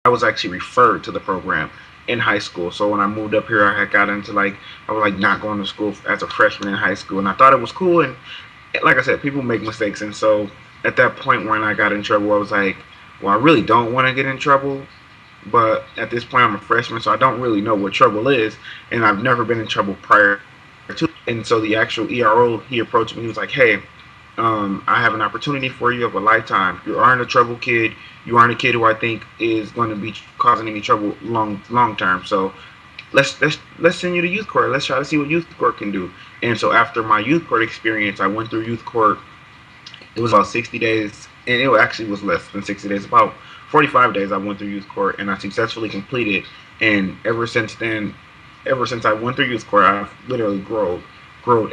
I was actually referred to the program in high school. So when I moved up here, I had got into like I was like not going to school as a freshman in high school, and I thought it was cool. And like I said, people make mistakes, and so at that point when I got in trouble, I was like, well, I really don't want to get in trouble, but at this point I'm a freshman, so I don't really know what trouble is, and I've never been in trouble prior to. And so the actual ERO, he approached me. He was like, "Hey, I have an opportunity for you of a lifetime. You aren't a trouble kid. You aren't a kid who I think is going to be causing any trouble long term. So let's send you to youth court. Let's try to see what youth court can do." And so after my youth court experience, I went through youth court. It was about 60 days, and it actually was less than 60 days. About 45 days I went through youth court, and I successfully completed. And ever since then, ever since I went through youth court, I've literally growed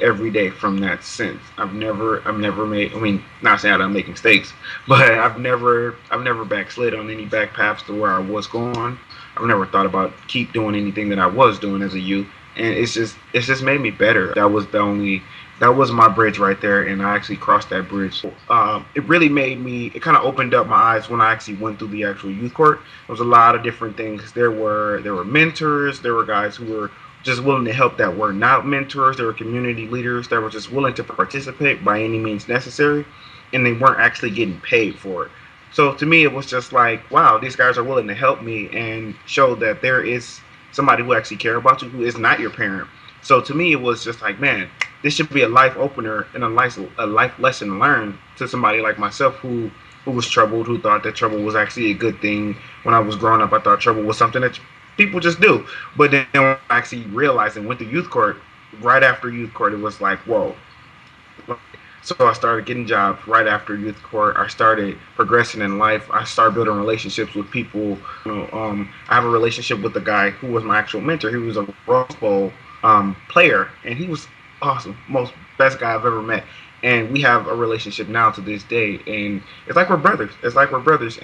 every day from that since. I've never made. I mean, not saying I don't make mistakes, but I've never backslid on any back paths to where I was going. I've never thought about keep doing anything that I was doing as a youth, and it's just made me better. That was my bridge right there, and I actually crossed that bridge. It really made me. It kind of opened up my eyes when I actually went through the actual youth court. There was a lot of different things. There were mentors. There were guys who were just willing to help that were not mentors. There were community leaders that were just willing to participate by any means necessary, and they weren't actually getting paid for it. So to me, it was just like, wow, these guys are willing to help me and show that there is somebody who actually care about you, who is not your parent. So to me, it was just like, man, this should be a life opener and a life lesson learned to somebody like myself who was troubled, who thought that trouble was actually a good thing. When I was growing up, I thought trouble was something that people just do. But then when I actually realized and went to youth court, right after youth court, it was like, whoa. So I started getting jobs right after youth court. I started progressing in life. I started building relationships with people. I have a relationship with the guy who was my actual mentor. He was a Rose Bowl player, and he was awesome, most best guy I've ever met. And we have a relationship now to this day, and it's like we're brothers. It's like we're brothers.